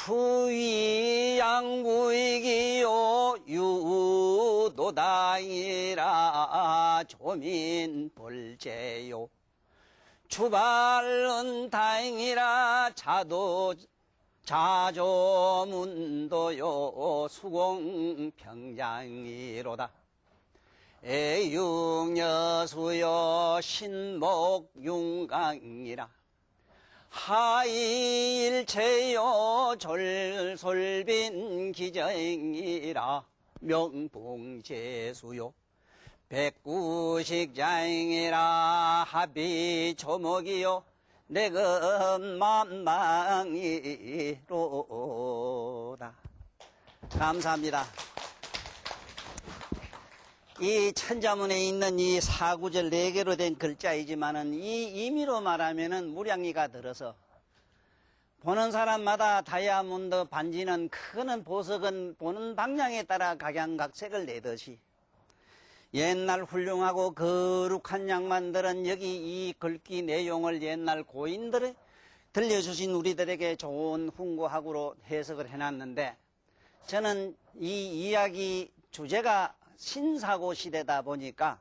추위 양구이기요 유도다이라 조민 벌제요 주발은 다행이라 자조문도요 수공평장이로다 애육여수요 신목윤강이라 하일체요 졸솔빈 기정이라 명봉제수요 백구식장이라 합의초목이요 내것만망이로다. 감사합니다. 이 천자문에 있는 이 사구절 4개로 된 글자이지만은 이 의미로 말하면은 무량이가 들어서 보는 사람마다 다이아몬드 반지는 크는 보석은 보는 방향에 따라 각양각색을 내듯이 옛날 훌륭하고 거룩한 양반들은 여기 이 글귀 내용을 옛날 고인들이 들려주신 우리들에게 좋은 훈구학으로 해석을 해놨는데 저는 이 이야기 주제가 신사고 시대다 보니까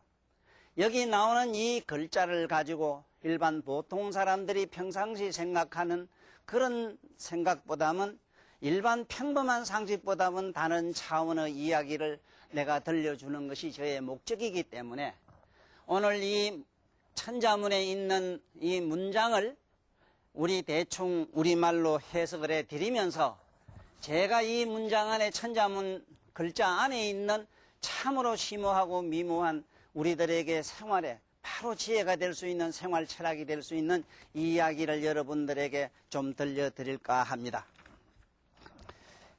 여기 나오는 이 글자를 가지고 일반 보통 사람들이 평상시 생각하는 그런 생각보다는 일반 평범한 상식보다는 다른 차원의 이야기를 내가 들려주는 것이 저의 목적이기 때문에 오늘 이 천자문에 있는 이 문장을 우리 대충 우리말로 해석을 해드리면서 제가 이 문장 안에 천자문 글자 안에 있는 참으로 심오하고 미묘한 우리들에게 생활에 바로 지혜가 될 수 있는 생활 철학이 될 수 있는 이야기를 여러분들에게 좀 들려드릴까 합니다.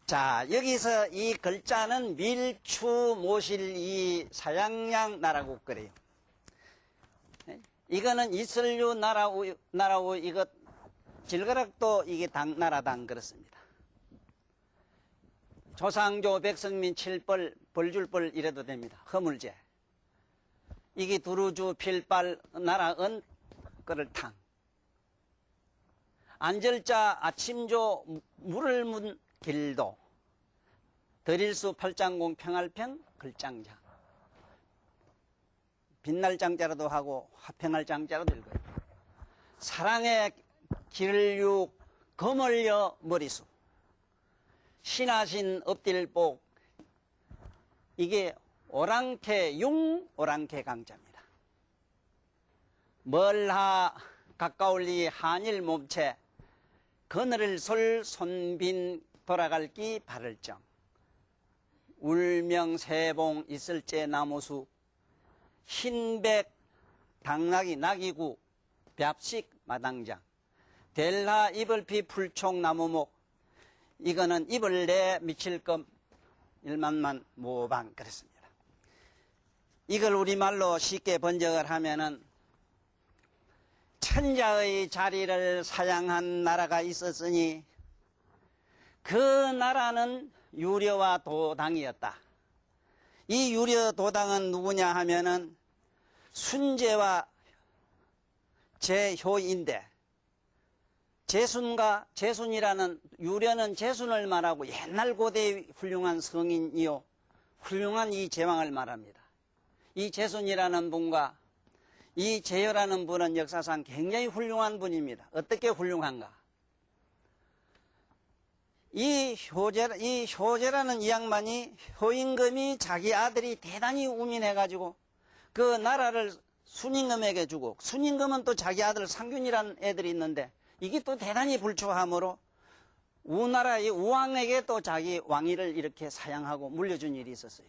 자, 여기서 이 글자는 밀추 모실 이 사양양 나라고 그래요. 이거는 이슬류 나라우 이것 질거락도 이게 나라당 그렇습니다. 조상조 백성민 칠벌 벌줄벌 이래도 됩니다. 허물제. 이게 두루주 필발 나라은 끓을탕. 안절자 아침조 물을 문 길도. 드릴수 팔장공 평할평 글장자. 빛날 장자라도 하고 화평할 장자라도 읽어요. 사랑의 길육 거멀려 머리수. 신하신 엎딜복. 이게 오랑캐 오랑캐 강자입니다. 멀하 가까울리 한일 몸체 그늘을 솔 손빈 돌아갈기 바를정 울명세봉 있을제 나무수 흰백 당나귀 나기구 벽식 마당장 델하 이불피 풀총 나무목 이거는 입을 내 미칠검 일만만 모방 그랬습니다. 이걸 우리말로 쉽게 번역을 하면은 천자의 자리를 사양한 나라가 있었으니 그 나라는 유려와 도당이었다. 이 유려 도당은 누구냐 하면은 순제와 제효인데 제순이라는 유려는 제순을 말하고 옛날 고대의 훌륭한 성인이요 훌륭한 이 제왕을 말합니다. 이 제순이라는 분과 이 제효라는 분은 역사상 굉장히 훌륭한 분입니다. 어떻게 훌륭한가? 이 효제라는 이 양반이 효임금이 자기 아들이 대단히 우민해가지고 그 나라를 순임금에게 주고 순임금은 또 자기 아들 상균이라는 애들이 있는데 이게 또 대단히 불초함으로 우나라의 우왕에게 또 자기 왕위를 이렇게 사양하고 물려준 일이 있었어요.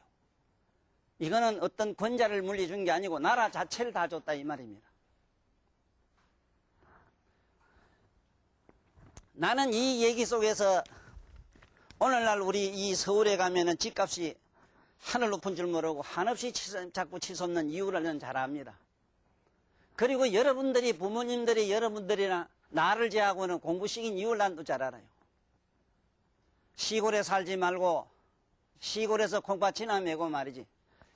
이거는 어떤 권자를 물려준 게 아니고 나라 자체를 다 줬다 이 말입니다. 나는 이 얘기 속에서 오늘날 우리 이 서울에 가면은 집값이 하늘 높은 줄 모르고 한없이 자꾸 치솟는 이유를 잘 압니다. 그리고 여러분들이 부모님들이 여러분들이나 나를 제하고는 공부시킨 이유를 난도 잘 알아요. 시골에 살지 말고 시골에서 콩밭이나 메고 말이지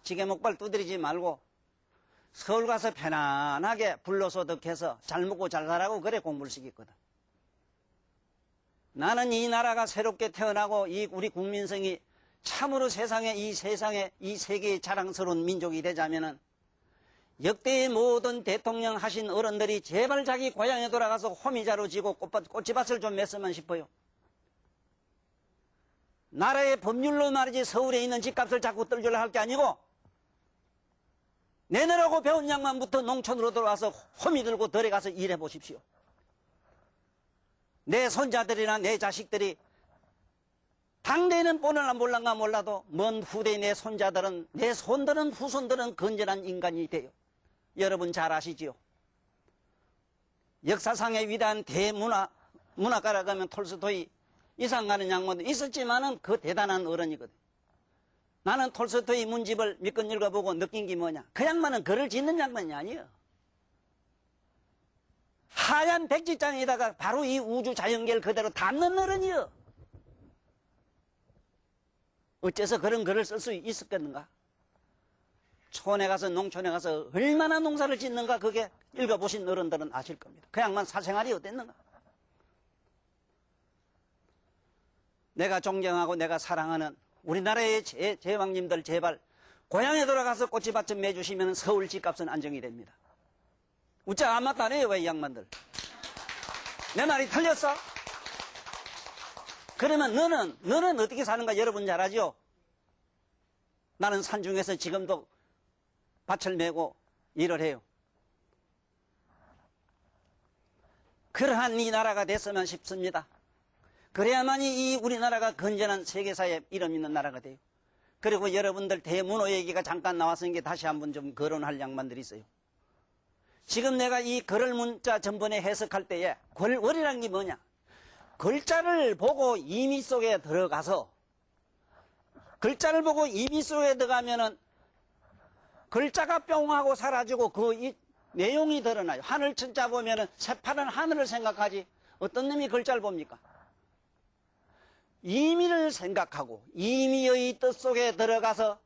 지게 목발 두드리지 말고 서울 가서 편안하게 불로소득해서 잘 먹고 잘 살라고 그래 공부를 시켰거든. 나는 이 나라가 새롭게 태어나고 이 우리 국민성이 참으로 이 세상에 이 세계의 자랑스러운 민족이 되자면은 역대의 모든 대통령 하신 어른들이 제발 자기 고향에 돌아가서 호미자루 지고 꽃밭을 좀 맸으면 싶어요. 나라의 법률로 말이지 서울에 있는 집값을 자꾸 떨주려 할 게 아니고 내내라고 배운 양반부터 농촌으로 들어와서 호미 들고 덜에 가서 일해 보십시오. 내 손자들이나 내 자식들이 당대에는 뻔을나 몰란가 몰라도 먼 후대의 내 손자들은 내 손들은 후손들은 건전한 인간이 돼요. 여러분 잘 아시지요? 역사상의 위대한 문화가라고 하면 톨스토이 이상 가는 양반도 있었지만은 그 대단한 어른이거든. 나는 톨스토이 문집을 몇 권 읽어보고 느낀 게 뭐냐? 그 양반은 글을 짓는 양반이 아니에요. 하얀 백지장에다가 바로 이 우주 자연계를 그대로 담는 어른이요. 어째서 그런 글을 쓸 수 있었겠는가? 촌에 가서 농촌에 가서 얼마나 농사를 짓는가 그게 읽어보신 어른들은 아실 겁니다. 그 양반 사생활이 어땠는가? 내가 존경하고 내가 사랑하는 우리나라의 제왕님들 제발 고향에 돌아가서 꽃이밭 좀 매주시면 서울 집값은 안정이 됩니다. 우짜 안 맞다네요 왜 이 양반들. 내 말이 틀렸어? 그러면 너는 어떻게 사는가 여러분 잘 아죠? 나는 산중에서 지금도 밭을 메고 일을 해요. 그러한 이 나라가 됐으면 싶습니다. 그래야만이 이 우리나라가 건전한 세계사에 이름 있는 나라가 돼요. 그리고 여러분들 대문호 얘기가 잠깐 나왔으니까 다시 한번 좀 거론할 양반들이 있어요. 지금 내가 이 글을 문자 전번에 해석할 때에 월이란 게 뭐냐? 글자를 보고 임의 속에 들어가서 글자를 보고 임의 속에 들어가면은 글자가 뿅 하고 사라지고 이 내용이 드러나요. 하늘 천자 보면은 새파란 하늘을 생각하지 어떤 놈이 글자를 봅니까? 임의를 생각하고 임의의 뜻 속에 들어가서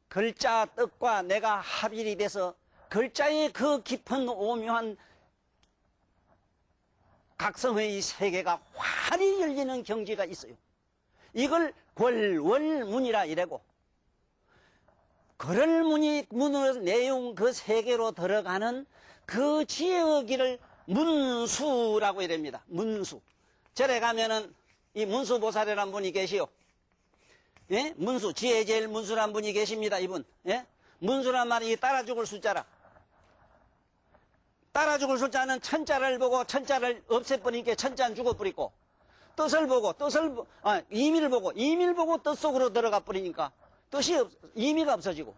글자 뜻과 내가 합일이 돼서 글자의 그 깊은 오묘한 각성의 세계가 환히 열리는 경지가 있어요. 이걸 월문이라 이래고 글을문으로 내용 그 세계로 들어가는 그 지혜의 길을 문수라고 이랍니다. 문수. 절에 가면은 이 문수보살이라는 분이 계시오. 예? 문수, 지혜 제일 문수란 분이 계십니다. 이분. 예? 문수란 말이 따라 죽을 숫자라. 따라 죽을 숫자는 천자를 보고 천자를 없애버리니까 천자는 죽어버리고 뜻을 보고 임의를 보고 뜻 속으로 들어가 버리니까 임의가 없어지고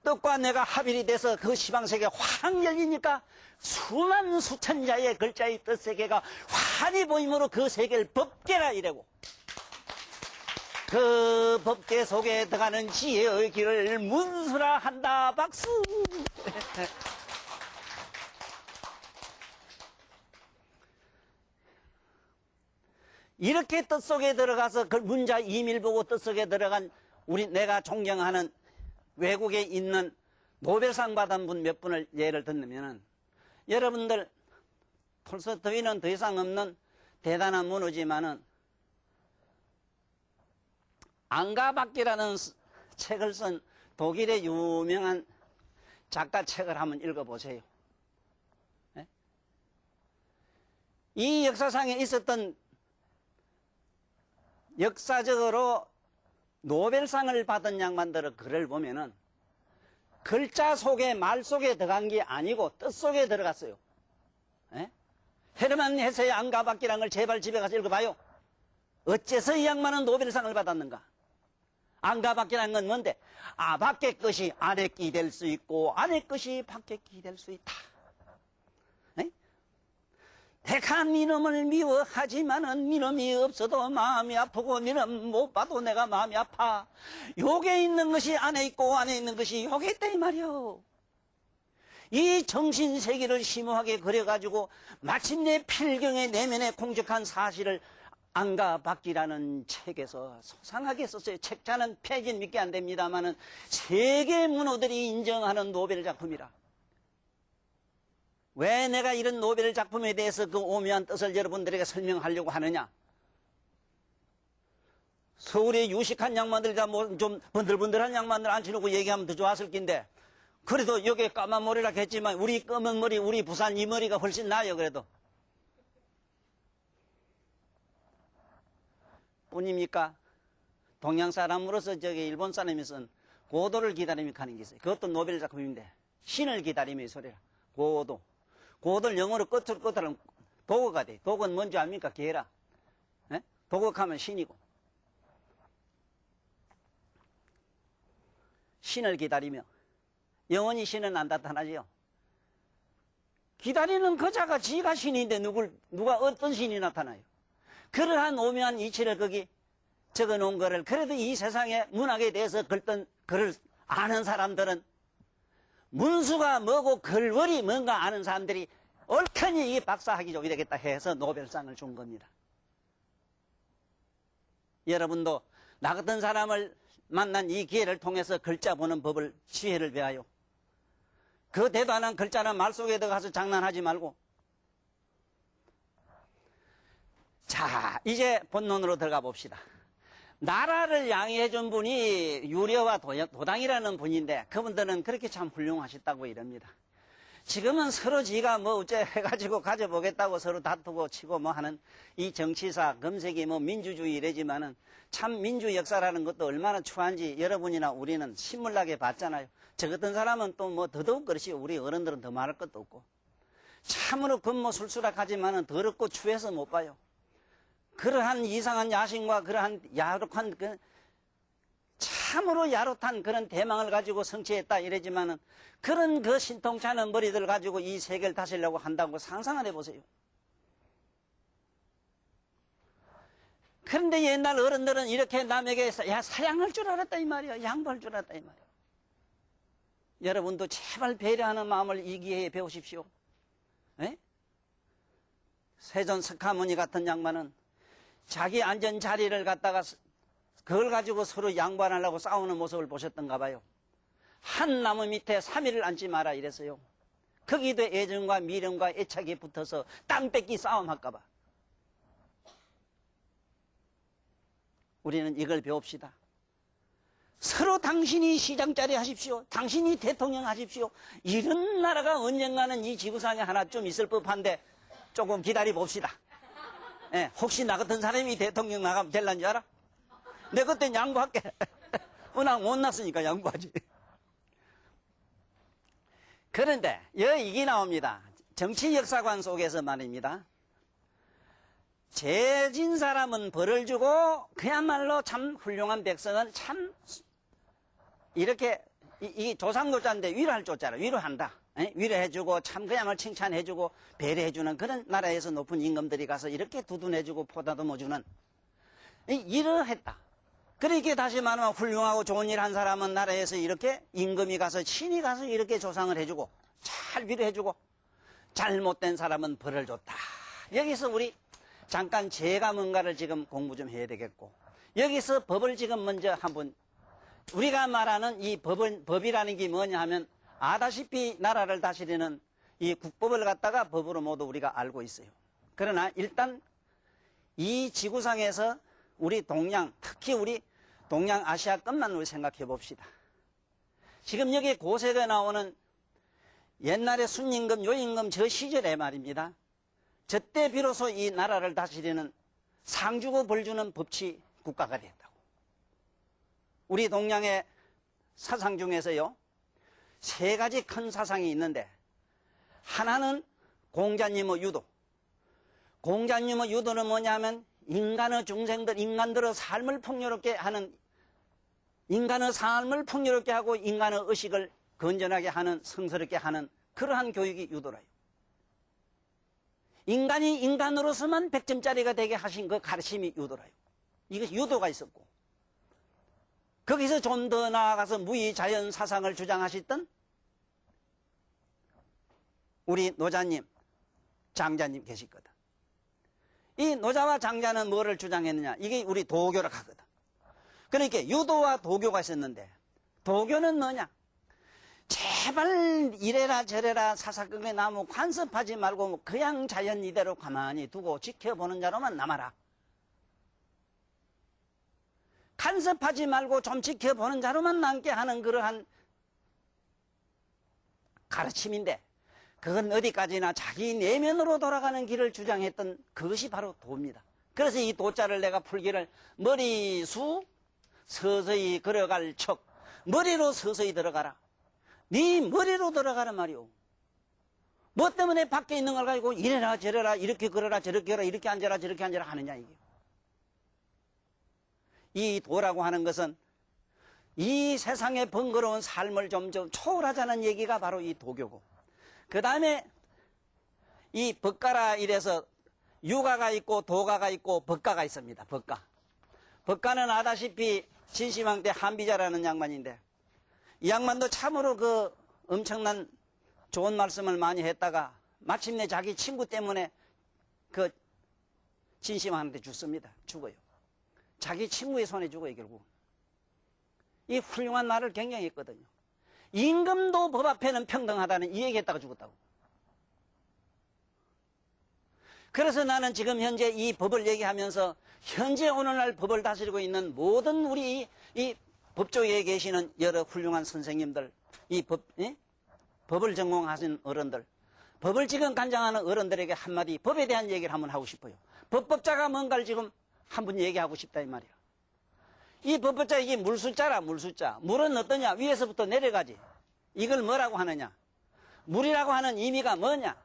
뜻과 내가 합일이 돼서 그 시방세계가 확 열리니까 수만 수천자의 글자의 뜻세계가 환히 보임으로 그 세계를 법계라 이래고 그 법계 속에 들어가는 지혜의 길을 문수라 한다. 박수. 이렇게 뜻 속에 들어가서 그 문자 임의를 보고 뜻 속에 들어간 내가 존경하는 외국에 있는 노벨상 받은 분 몇 분을 예를 들면은 여러분들 톨스토이는 더 이상 없는 대단한 문호지만은 앙가박기라는 책을 쓴 독일의 유명한 작가 책을 한번 읽어보세요. 네? 이 역사상에 있었던 역사적으로 노벨상을 받은 양반들의 글을 보면은 글자 속에 말 속에 들어간 게 아니고 뜻 속에 들어갔어요. 에? 헤르만 헤세의 앙가박기라는 걸 제발 집에 가서 읽어봐요. 어째서 이 양반은 노벨상을 받았는가? 앙가박기라는 건 뭔데? 밖의 것이 안의 끼 될 수 있고 안의 것이 밖의 끼 될 수 있다. 내가 니놈을 미워하지만은 니놈이 없어도 마음이 아프고 니놈 못 봐도 내가 마음이 아파. 요게 있는 것이 안에 있고 안에 있는 것이 요게 있다 이 말이요. 이 정신세계를 심오하게 그려가지고 마침내 필경의 내면에 공적한 사실을 앙가박기라는 책에서 소상하게 썼어요. 책자는 폐기는 믿게 안 됩니다만은 세계 문호들이 인정하는 노벨 작품이라. 왜 내가 이런 노벨 작품에 대해서 그 오묘한 뜻을 여러분들에게 설명하려고 하느냐? 서울의 유식한 양반들과 뭐 좀 번들번들한 양반들 앉혀놓고 얘기하면 더 좋았을 낀데, 그래도 여기에 까만 머리라 했지만 우리 검은 머리, 우리 부산 이 머리가 훨씬 나아요. 그래도 뿐입니까? 동양 사람으로서 저기 일본 사람이 쓴 고도를 기다리며 가는 게 있어요. 그것도 노벨 작품인데, 신을 기다리며 이 소리라. 고도. 고도를 영어로 끝으로 도거가 돼. 도거는 뭔지 압니까? 개라. 예? 도거하면 신이고. 신을 기다리며. 영원히 신은 안 나타나지요. 기다리는 그자가 지가 신인데 누가 어떤 신이 나타나요? 그러한 오묘한 이치를 거기 적어 놓은 거를, 그래도 이 세상의 문학에 대해서 글을 아는 사람들은, 문수가 뭐고 글월이 뭔가 아는 사람들이 얼큰이 이 박사학위 족이 되겠다 해서 노벨상을 준 겁니다. 여러분도 나 같은 사람을 만난 이 기회를 통해서 글자 보는 법을, 지혜를 배워요. 그 대단한 글자는 말 속에 들어가서 장난하지 말고. 자, 이제 본론으로 들어가 봅시다. 나라를 양해해 준 분이 유려와 도당이라는 분인데, 그분들은 그렇게 참 훌륭하셨다고 이럽니다. 지금은 서로 지가 뭐 어째 해가지고 가져보겠다고 서로 다투고 치고 뭐 하는 이 정치사, 검색이 뭐 민주주의 이래지만은 참 민주 역사라는 것도 얼마나 추한지 여러분이나 우리는 신물나게 봤잖아요. 저 같은 사람은 또 뭐 더더욱 그렇지, 우리 어른들은 더 말할 것도 없고. 참으로 근무술수락하지만은 더럽고 추해서 못 봐요. 그러한 이상한 야심과 그러한 야릇한 참으로 야릇한 그런 대망을 가지고 성취했다 이러지만은, 그런 그 신통찮은 머리들 가지고 이 세계를 다스리려고 한다고 상상을 해보세요. 그런데 옛날 어른들은 이렇게 남에게 사양할 줄 알았다 이 말이야. 양보할 줄 알았다 이 말이야. 여러분도 제발 배려하는 마음을 이 기회에 배우십시오. 에? 세존 석가모니 같은 양반은 자기 앉은 자리를 갖다가 그걸 가지고 서로 양보하려고 싸우는 모습을 보셨던가 봐요. 한 나무 밑에 3일을 앉지 마라 이랬어요. 거기도 애정과 미련과 애착이 붙어서 땅 뺏기 싸움할까 봐. 우리는 이걸 배웁시다. 서로 당신이 시장자리 하십시오. 당신이 대통령 하십시오. 이런 나라가 언젠가는 이 지구상에 하나쯤 있을 법한데 조금 기다려 봅시다. 예, 혹시 나 같은 사람이 대통령 나가면 될란 줄 알아? 내 그때 양보할게. 워낙 못났으니까 양보하지. 그런데 이게 나옵니다. 정치 역사관 속에서 말입니다. 죄진 사람은 벌을 주고 그야말로 참 훌륭한 백성은 참 이렇게 이 조상조자인데 위로할 조자라 위로한다. 위로해주고 참 그야말로 칭찬해주고 배려해주는 그런 나라에서 높은 임금들이 가서 이렇게 두둔해주고 포다듬어주는 이러했다. 그렇게 다시 말하면 훌륭하고 좋은 일 한 사람은 나라에서 이렇게 임금이 가서 신이 가서 이렇게 조상을 해주고 잘 위로해주고, 잘못된 사람은 벌을 줬다. 여기서 우리 잠깐 죄가 뭔가를 지금 공부 좀 해야 되겠고, 여기서 법을 지금 먼저 한번, 우리가 말하는 이 법이라는 게 뭐냐 하면 아다시피 나라를 다스리는 이 국법을 갖다가 법으로 모두 우리가 알고 있어요. 그러나 일단 이 지구상에서 우리 동양, 특히 우리 동양아시아권만 우리 생각해 봅시다. 지금 여기 고세에 나오는 옛날에 순임금, 요임금 저 시절에 말입니다. 저때 비로소 이 나라를 다스리는 상주고 벌주는 법치 국가가 됐다고. 우리 동양의 사상 중에서요, 세 가지 큰 사상이 있는데, 하나는 공자님의 유도. 공자님의 유도는 뭐냐면 인간의 중생들, 인간들의 삶을 풍요롭게 하는, 인간의 삶을 풍요롭게 하고 인간의 의식을 건전하게 하는, 성스럽게 하는 그러한 교육이 유도라요. 인간이 인간으로서만 100점짜리가 되게 하신 그 가르침이 유도라요. 이것이 유도가 있었고, 거기서 좀 더 나아가서 무의자연 사상을 주장하셨던 우리 노자님, 장자님 계시거든. 이 노자와 장자는 뭐를 주장했느냐? 이게 우리 도교를 하거든. 그러니까 유도와 도교가 있었는데, 도교는 뭐냐? 제발 이래라 저래라 사사건에 나무 간섭하지 말고 그냥 자연 이대로 가만히 두고 지켜보는 자로만 남아라. 간섭하지 말고 좀 지켜보는 자로만 남게 하는 그러한 가르침인데, 그건 어디까지나 자기 내면으로 돌아가는 길을 주장했던 그것이 바로 도입니다. 그래서 이 도자를 내가 풀기를 머리수 서서히 걸어갈 척, 머리로 서서히 들어가라. 네 머리로 들어가라 말이오. 뭐 때문에 밖에 있는 걸 가지고 이래라 저래라 이렇게 걸어라 저렇게 걸어라 이렇게 앉아라 저렇게 앉아라 하느냐 이게. 이 도라고 하는 것은 이 세상의 번거로운 삶을 좀 초월하자는 얘기가 바로 이 도교고, 그 다음에 이 법가라 이래서 유가가 있고 도가가 있고 법가가 있습니다. 법가는 아다시피 진시황 때 한비자라는 양반인데, 이 양반도 참으로 그 엄청난 좋은 말씀을 많이 했다가 마침내 자기 친구 때문에 그 진시황한테 죽습니다. 죽어요. 자기 친구의 손에 죽어요. 결국 이 훌륭한 말을 굉장히 했거든요. 임금도 법 앞에는 평등하다는 이 얘기했다가 죽었다고. 그래서 나는 지금 현재 이 법을 얘기하면서 현재 오늘날 법을 다스리고 있는 모든 우리 이 법조계에 계시는 여러 훌륭한 선생님들, 이 법을 전공하신 어른들, 법을 지금 간장하는 어른들에게 한마디 법에 대한 얘기를 한번 하고 싶어요. 법법자가 뭔가를 지금 한번 얘기하고 싶다 이 말이야. 이 법법자 이게 물숫자라. 물숫자. 물은 어떠냐? 위에서부터 내려가지. 이걸 뭐라고 하느냐? 물이라고 하는 의미가 뭐냐?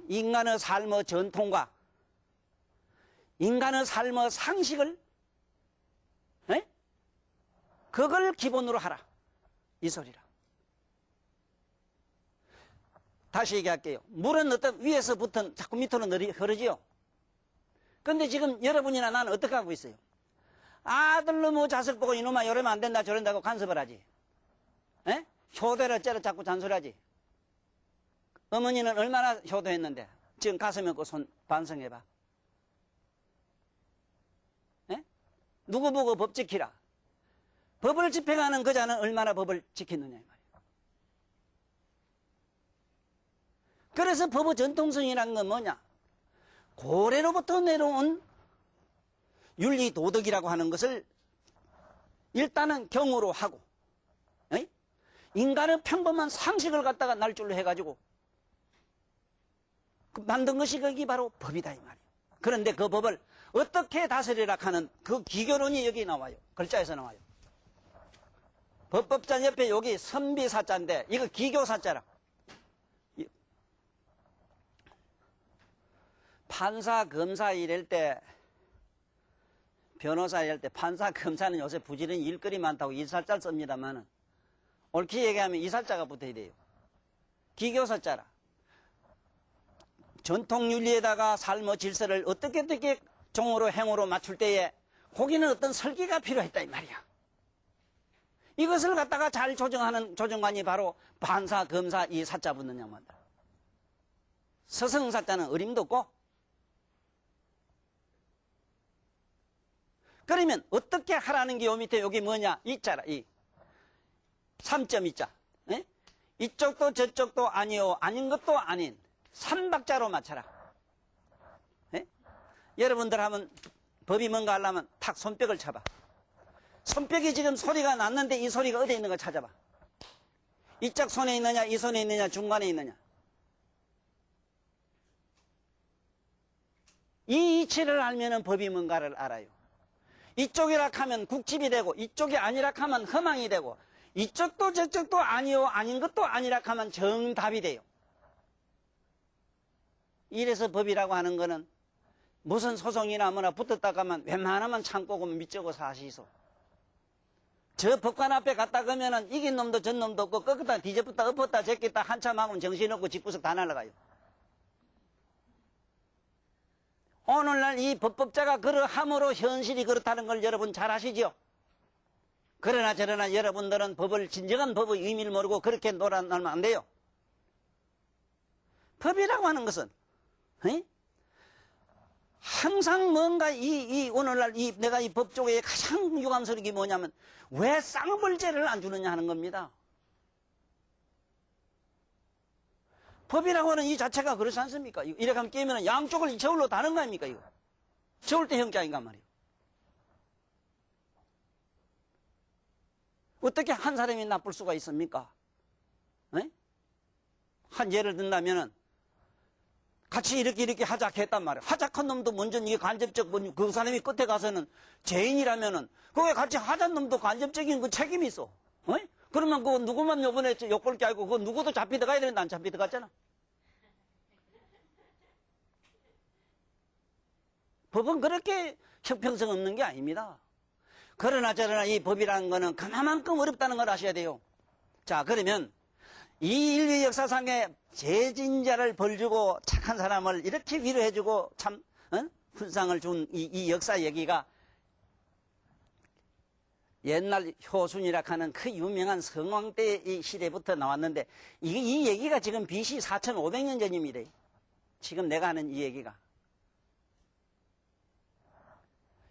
인간의 삶의 전통과 인간의 삶의 상식을 그걸 기본으로 하라 이 소리라. 다시 얘기할게요. 물은 어떤 위에서부터 자꾸 밑으로 흐르지요. 근데 지금 여러분이나 나는 어떻게 하고 있어요? 아들로 뭐 자식 보고 이놈아 이러면 안 된다 저런다고 간섭을 하지. 효도를 째려 자꾸 잔소리하지. 어머니는 얼마나 효도했는데 지금 가슴에 그 손 반성해봐. 누구 보고 법 지키라. 법을 집행하는 그자는 얼마나 법을 지켰느냐 이 말이에요. 그래서 법의 전통성이라는 건 뭐냐? 고래로부터 내려온 윤리 도덕이라고 하는 것을 일단은 경으로 하고, 인간의 평범한 상식을 갖다가 날줄로 해가지고 만든 것이 거기 바로 법이다 이 말이에요. 그런데 그 법을 어떻게 다스리라 하는 그 기교론이 여기 나와요. 글자에서 나와요. 법법자 옆에 여기 선비사자인데 이거 기교사자라. 판사, 검사 이럴 때, 변호사 이럴 때, 판사, 검사는 요새 부지런히 일거리 많다고 이살자를 씁니다만은, 옳게 얘기하면 이살자가 붙어야 돼요. 기교사자라. 전통윤리에다가 삶의 질서를 어떻게 종으로 행으로 맞출 때에 거기는 어떤 설계가 필요했다 이 말이야. 이것을 갖다가 잘 조정하는 조정관이 바로 판사, 검사 이 사자 붙는 양반들. 서성사자는 어림도 없고, 그러면 어떻게 하라는 게 요 밑에 여기 뭐냐? 이자라. 이 3.2자. 이쪽도 저쪽도 아니요. 아닌 것도 아닌 3박자로 맞춰라. 여러분들 하면 법이 뭔가 하려면 탁 손뼉을 쳐봐. 손뼉이 지금 소리가 났는데 이 소리가 어디에 있는 거 찾아봐. 이쪽 손에 있느냐, 이 손에 있느냐, 중간에 있느냐. 이 이치를 알면은 법이 뭔가를 알아요. 이쪽이라 하면 국집이 되고 이쪽이 아니라 하면 허망이 되고 이쪽도 저쪽도 아니요 아닌 것도 아니라 하면 정답이 돼요. 이래서 법이라고 하는 거는 무슨 소송이나 뭐나 붙었다 하면 웬만하면 참고 그면 밑적고 사시소. 저 법관 앞에 갔다 가면은 이긴 놈도 전 놈도 없고 꺾었다 뒤집었다 엎었다 제꼈다 한참 하면 정신없고 집구석 다 날아가요. 오늘날 이 법법자가 그러함으로 현실이 그렇다는 걸 여러분 잘 아시죠? 그러나 저러나 여러분들은 법을 진정한 법의 의미를 모르고 그렇게 놀아나면 안 돼요. 법이라고 하는 것은 항상 뭔가 오늘날 내가 이 법조계에 가장 유감스러운 게 뭐냐면 왜 쌍벌죄를 안 주느냐 하는 겁니다. 법이라고 하는 이 자체가 그렇지 않습니까? 이렇게 하면 깨면 양쪽을 저울로 다는 거 아닙니까, 이거? 저울 때 형제 아닌가 말이에요. 어떻게 한 사람이 나쁠 수가 있습니까? 에? 한 예를 든다면은 같이 이렇게 하작했단 말이에요. 하작한 놈도 먼저 이게 간접적, 그 사람이 끝에 가서는 죄인이라면은, 그게 같이 하작 놈도 간접적인 그 책임이 있어. 그러면 그거 누구만 요번에 욕볼 게 아니고, 그거 누구도 잡히 들어가야 되는데 안 잡히 들어갔잖아. 법은 그렇게 형평성 없는 게 아닙니다. 그러나 저러나 이 법이라는 거는 그만큼 어렵다는 걸 아셔야 돼요. 자, 그러면 이 인류 역사상에 죄진자를 벌주고 착한 사람을 이렇게 위로해주고 참 훈상을 준 이 역사 얘기가 옛날 효순이라 하는 그 유명한 성왕 때 이 시대부터 나왔는데 이 얘기가 지금 BC 4500년 전입니다. 지금 내가 하는 이 얘기가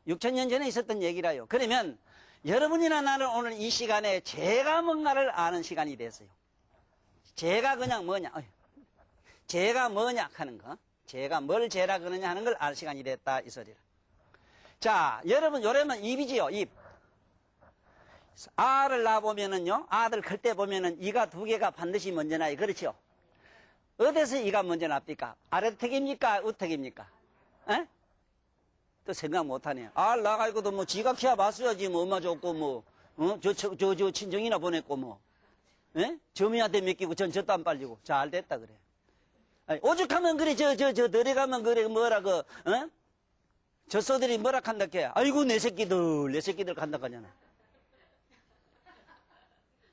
6000년 전에 있었던 얘기라요. 그러면 여러분이나 나는 오늘 이 시간에 죄가 뭔가를 아는 시간이 됐어요. 죄가 그냥 뭐냐, 죄가 뭐냐 하는 거, 죄가 뭘 죄라 그러냐 하는 걸 알 시간이 됐다 이 소리라. 자, 여러분 요래면 입이지요. 입. 알을 낳아보면은요, 아들 클 때 보면은 이가 두 개가 반드시 먼저 나요. 그렇죠? 어디서 이가 먼저 납니까? 아래턱입니까? 우턱입니까? 에? 또 생각 못하네요. 알 나가고도 뭐 지가 키워 봤어야지 뭐 엄마 줬고 저 친정이나 보냈고 뭐. 예? 점이한테 맡기고 전 젖도 안 빨리고. 잘 됐다 그래. 아니, 오죽하면 그래 들어가면 그래 뭐라 젖소들이 뭐라 한다 캐. 아이고 내 새끼들 간다 가잖아.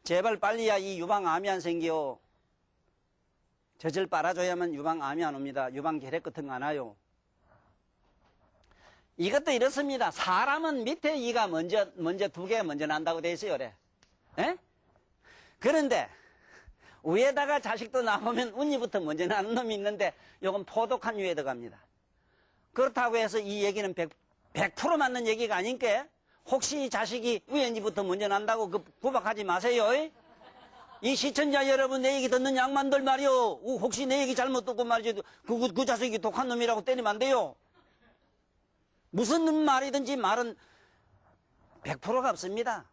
제발 빨리야 이 유방암이 안 생겨. 젖을 빨아줘야만 유방암이 안 옵니다. 유방결핵 같은 거 안 와요. 이것도 이렇습니다. 사람은 밑에 이가 먼저 두 개가 먼저 난다고 돼 있어요. 그래. 에? 그런데 위에다가 자식도 나오면 운이부터 먼저 나는 놈이 있는데 이건 포독한 위에 들어갑니다. 그렇다고 해서 이 얘기는 100% 맞는 얘기가 아닌게 혹시 자식이 위엔지부터 먼저 난다고 구박하지 마세요. 이 시청자 여러분 내 얘기 듣는 양반들 말이요. 혹시 내 얘기 잘못 듣고 말이지 그 자식이 독한 놈이라고 때리면 안 돼요. 무슨 말이든지 말은 100%가 없습니다.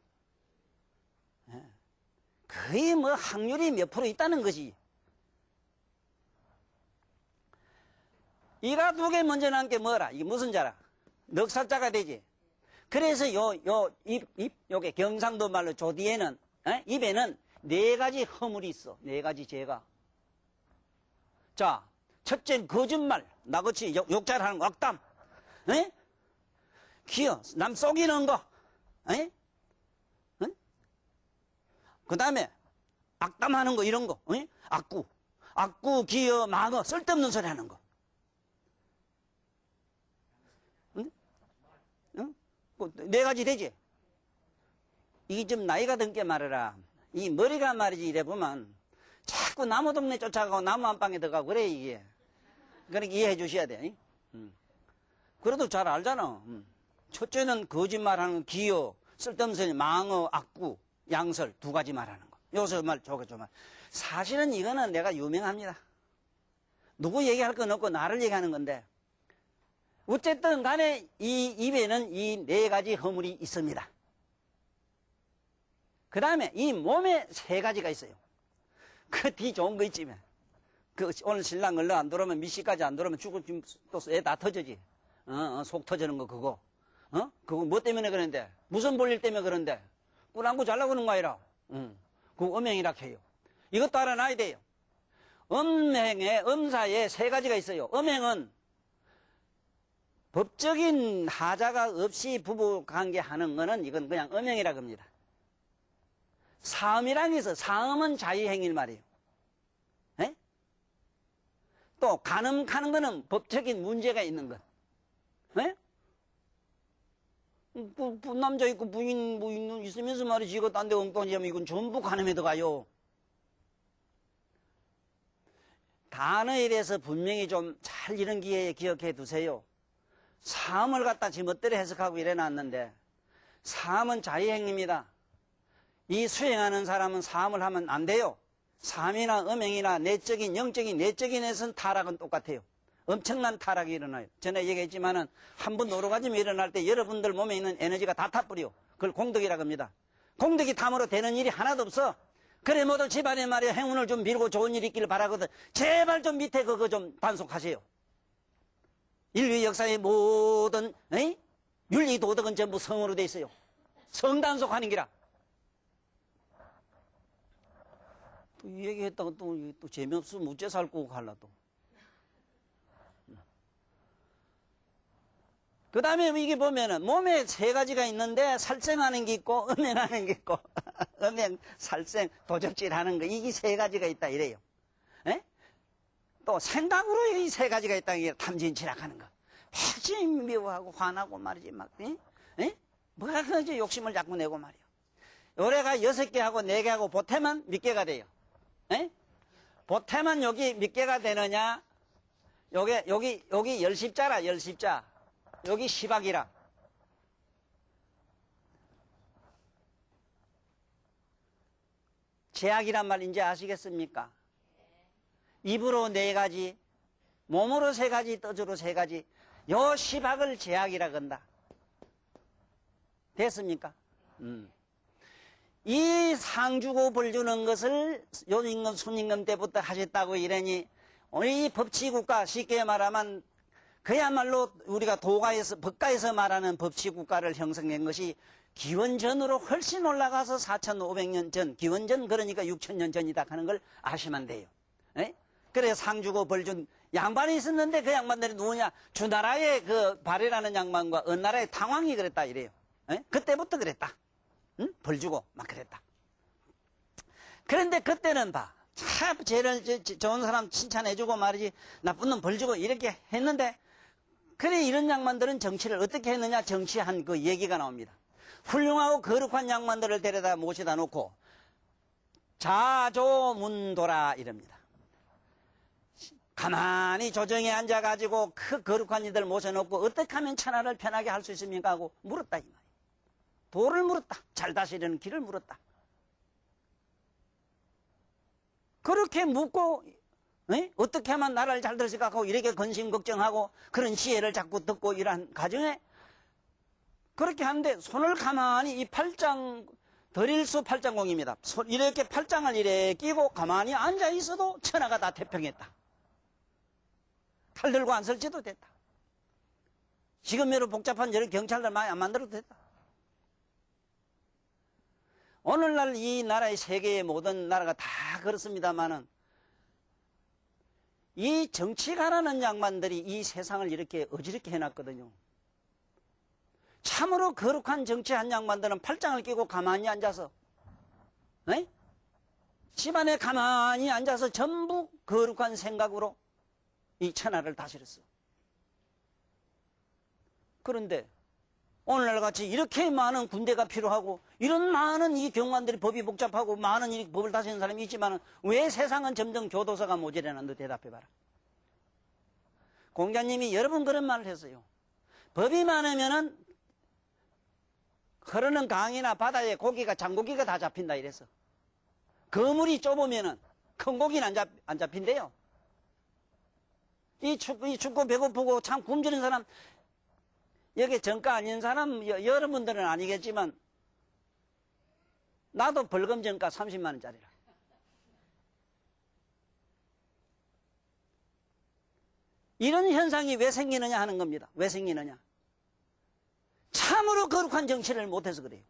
거의 뭐 확률이 몇 프로 있다는 거지. 이가 두 개 먼저 난 게 뭐라? 이게 무슨 자라? 넉살자가 되지. 그래서 요게 경상도 말로 조디에는, 입에는 4가지 허물이 있어. 4가지 죄가. 자, 첫째는 거짓말. 나같이 욕잘하는 거, 악담. 기어, 남 속이는 거. 그 다음에 악담하는 거 이런 거. 악구, 기어, 망어, 쓸데없는 소리 하는 거. 응? 4가지 되지? 이게 좀 나이가 든 게 말이라 이 머리가 말이지 이래 보면 자꾸 나무 동네 쫓아가고 나무 안방에 들어가고 그래 이게. 그러니까 이해해 주셔야 돼. 그래도 잘 알잖아. 첫째는 거짓말하는 거, 기어, 쓸데없는 소리, 망어, 악구, 양설 2가지 말하는 거. 요새 말, 저거 말. 사실은 이거는 내가 유명합니다. 누구 얘기할 건 없고 나를 얘기하는 건데. 어쨌든 간에 이 입에는 이 4가지 허물이 있습니다. 그 다음에 이 몸에 3가지가 있어요. 그 뒤 좋은 거 있지. 오늘 신랑 얼른 안 들어오면 미시까지 안 들어오면 죽을 또 애 다 터지지. 속 터지는 거 그거. 그거 뭐 때문에 그러는데? 무슨 볼일 때문에 그러는데? 꿀안고 잘라고 그런 거 아니라. 그거 음행이라 해요. 이것도 알아놔야 돼요. 음사에 3가지가 있어요. 음행은 법적인 하자가 없이 부부관계 하는 거는 이건 그냥 음행이라고 합니다. 사음이라는 게 있어. 사음은 자의행위를 말이에요. 또 간음하는 거는 법적인 문제가 있는 것. 남자 있고 부인 있으면서 말이지 이거 딴 데 엉뚱하지 하면 이건 전부 간음에 들어가요. 단어에 대해서 분명히 좀 잘 이런 기회에 기억해 두세요. 사음을 갖다 지멋대로 해석하고 이래놨는데 사음은 자의행위입니다. 이 수행하는 사람은 사음을 하면 안 돼요. 사음이나 음행이나 내적인 영적인 내적인 에서는 타락은 똑같아요. 엄청난 타락이 일어나요. 전에 얘기했지만은 한 번 오르가즘이 일어날 때 여러분들 몸에 있는 에너지가 다 타버려. 그걸 공덕이라고 합니다. 공덕이 탐으로 되는 일이 하나도 없어. 그래 모두 집안에 말이야 행운을 좀 빌고 좋은 일이 있기를 바라거든. 제발 좀 밑에 그거 좀 단속하세요. 인류 역사의 모든 윤리 도덕은 전부 성으로 돼 있어요. 성단속하는 기라. 또 이 얘기했다가 또 재미없으면 우째 살고 갈라 또. 그 다음에 이게 보면은 몸에 세 가지가 있는데 살생하는 게 있고 음행하는 게 있고 음행, 살생, 도적질하는 거 이게 세 가지가 있다 이래요. 에? 또 생각으로 이 세 가지가 있다 이게 탐진치락하는 거. 핵심 미워하고 화나고 말이지 막 뭐가 그런지 욕심을 자꾸 내고 말이요. 요래가 6개 하고 4개 하고 보태면 몇 개가 돼요? 보태면 여기 몇 개가 되느냐? 여기 10십자라 10십자. 여기 10악이라. 제약이란 말인지 아시겠습니까? 입으로 4가지, 몸으로 3가지, 떠주로 3가지. 요 10악을 제약이라 건다. 됐습니까? 이 상주고 벌주는 것을 요임금, 순임금 때부터 하셨다고 이러니 이 법치국가 쉽게 말하면 그야말로 우리가 도가에서 법가에서 말하는 법치국가를 형성한 것이 기원전으로 훨씬 올라가서 4,500년 전, 기원전 그러니까 6,000년 전이다 하는 걸 아시면 돼요. 그래 상주고 벌준 양반이 있었는데 그 양반들이 누구냐? 주나라의 그 발해라는 양반과 어느 나라의 탕왕이 그랬다 이래요. 그때부터 그랬다. 벌주고 막 그랬다. 그런데 그때는 봐. 참 제일 좋은 사람 칭찬해주고 말이지 나쁜 놈 벌주고 이렇게 했는데 그래 이런 양반들은 정치를 어떻게 했느냐 정치한 그 얘기가 나옵니다. 훌륭하고 거룩한 양반들을 데려다 모시다 놓고 자조문도라 이럽니다. 가만히 조정에 앉아가지고 그 거룩한 이들 모셔놓고 어떻게 하면 천하를 편하게 할 수 있습니까 하고 물었다 이 말이에요. 도를 물었다. 잘 다스리는 길을 물었다. 그렇게 묻고 어떻게 하면 나라를 잘 들을 생각하고 이렇게 근심 걱정하고 그런 지혜를 자꾸 듣고 이러한 가정에 그렇게 하는데 손을 가만히 이 팔짱 덜일수 팔짱공입니다. 이렇게 팔짱을 이렇게 끼고 가만히 앉아 있어도 천하가 다 태평했다. 칼 들고 안 설치도 됐다. 지금대로 복잡한 이런 경찰들 많이 안 만들어도 됐다. 오늘날 이 나라의 세계의 모든 나라가 다 그렇습니다만은 이 정치가라는 양반들이 이 세상을 이렇게 어지럽게 해놨거든요. 참으로 거룩한 정치한 양반들은 팔짱을 끼고 가만히 앉아서 집안에 가만히 앉아서 전부 거룩한 생각으로 이 천하를 다스렸어. 그런데 오늘날 같이 이렇게 많은 군대가 필요하고 이런 많은 이 경관들이 법이 복잡하고 많은 이 법을 다스리는 사람이 있지만 왜 세상은 점점 교도소가 모자라는데 대답해봐라. 공자님이 여러 번 그런 말을 했어요. 법이 많으면은 흐르는 강이나 바다에 고기가 장고기가 다 잡힌다 이래서 그물이 좁으면은 큰 고기는 안 잡힌대요. 이 춥고 배고프고 참 굶주린 사람 여기 정가 아닌 사람 여러분들은 아니겠지만 나도 벌금 정가 30만 원짜리라. 이런 현상이 왜 생기느냐 하는 겁니다. 왜 생기느냐. 참으로 거룩한 정치를 못해서 그래요.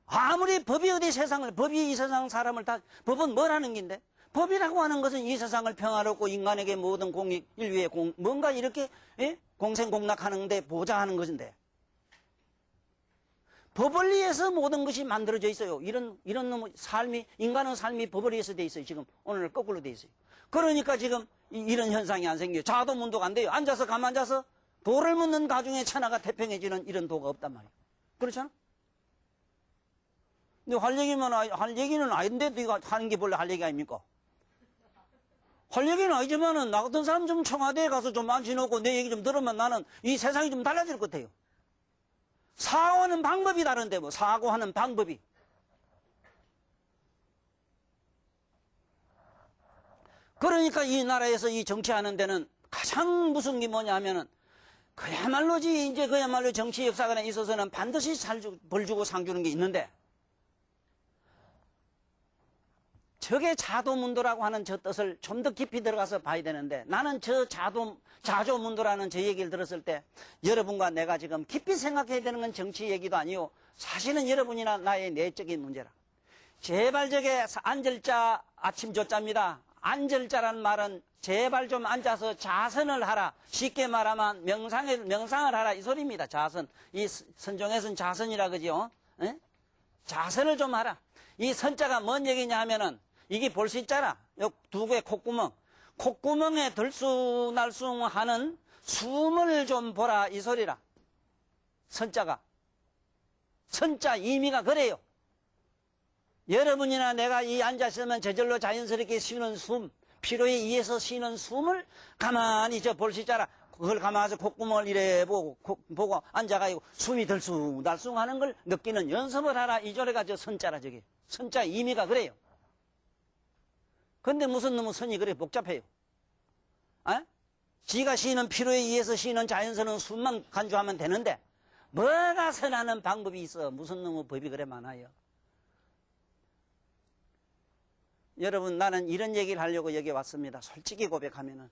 아무리 법이 어디 세상을 법이 이 세상 사람을 다 법은 뭘 하는 긴데 법이라고 하는 것은 이 세상을 평화롭고 인간에게 모든 공익 인류의 뭔가 이렇게 공생공락하는데 보좌하는 것인데 법을 위해서 모든 것이 만들어져 있어요. 이런 삶이 인간의 삶이 법을 위해서 돼 있어요. 지금 오늘 거꾸로 돼 있어요. 그러니까 지금 이런 현상이 안 생겨요. 자도문도가 안 돼요. 앉아서 가만 앉아서 도를 묻는 가중에 천하가 태평해지는 이런 도가 없단 말이에요. 그렇잖아? 근데 할 얘기는 아닌데 이거 하는 게 원래 할 얘기 아닙니까? 할 얘기는 아니지만은 나 같은 사람 좀 청와대에 가서 좀 앉혀놓고 내 얘기 좀 들으면 나는 이 세상이 좀 달라질 것 같아요. 사고하는 방법이 다른데 뭐 사고하는 방법이. 그러니까 이 나라에서 이 정치하는 데는 가장 무서운 게 뭐냐 하면은 그야말로지 이제 그야말로 정치 역사관에 있어서는 반드시 벌 주고 상 주는 게 있는데 저게 자도문도라고 하는 저 뜻을 좀 더 깊이 들어가서 봐야 되는데 나는 저 자조문도라는 저 얘기를 들었을 때 여러분과 내가 지금 깊이 생각해야 되는 건 정치 얘기도 아니요. 사실은 여러분이나 나의 내적인 문제라. 제발 저게 앉을자 아침 조자입니다. 앉을자란 말은 제발 좀 앉아서 자선을 하라. 쉽게 말하면 명상을 하라 이 소리입니다. 자선. 이 선종에서는 자선이라 그죠? 에? 자선을 좀 하라. 이 선자가 뭔 얘기냐 하면은 이게 볼 수 있잖아. 요 두 개의 콧구멍. 콧구멍에 들쑥날쑥하는 숨을 좀 보라 이 소리라. 선자가. 선자 의미가 그래요. 여러분이나 내가 이 앉아있으면 저절로 자연스럽게 쉬는 숨, 필요에 의해서 쉬는 숨을 가만히 볼 수 있잖아. 그걸 가만히 콧구멍을 이래 보고 앉아가지고 숨이 들쑥날쑥 하는 걸 느끼는 연습을 하라. 이 조례가 저 선자라 저게. 선자 의미가 그래요. 근데 무슨 놈의 선이 그래 복잡해요. 아? 지가 쉬는 필요에 의해서 쉬는 자연스러운 숨만 간주하면 되는데 뭐가 선하는 방법이 있어. 무슨 놈의 법이 그래 많아요. 여러분 나는 이런 얘기를 하려고 여기 왔습니다. 솔직히 고백하면은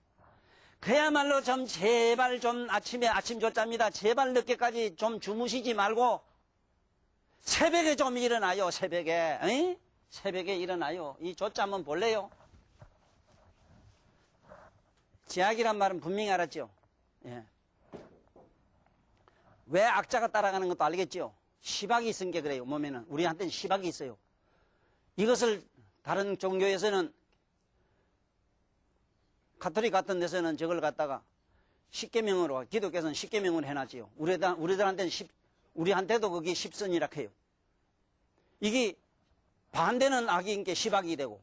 그야말로 좀 제발 좀 아침에 아침 조자입니다. 제발 늦게까지 좀 주무시지 말고 새벽에 좀 일어나요. 새벽에. 에이? 새벽에 일어나요. 이 조자 한번 볼래요? 제약이란 말은 분명히 알았죠. 예. 왜 악자가 따라가는 것도 알겠죠. 시박이 있은 게 그래요. 몸에는 우리한테는 시박이 있어요. 이것을 다른 종교에서는 가톨릭 같은 데서는 저걸 갖다가 십계명으로 기독교에서는 십계명을 해놨지요. 우리들한테는 우리한테도 그게 십선이라 해요. 이게 반대는 악인 게 시박이 되고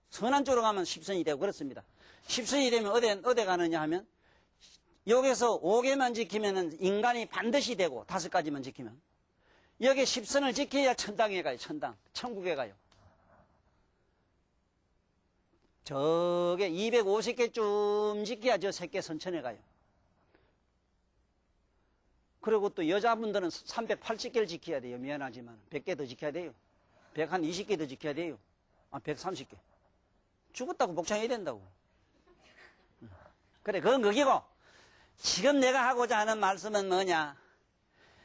선한 쪽으로 가면 십선이 되고 그렇습니다. 십선이 되면 어디 가느냐 하면 여기서 5개만 지키면은 인간이 반드시 되고 5가지만 지키면 여기 십선을 지켜야 천당에 가요. 천국에 가요. 저게 250개쯤 지켜야 저 새끼 선천에 가요. 그리고 또 여자분들은 380개를 지켜야 돼요. 미안하지만 100개 더 지켜야 돼요. 120개 더 지켜야 돼요. 130개. 죽었다고 복창해야 된다고. 그래 그건 그기고 지금 내가 하고자 하는 말씀은 뭐냐.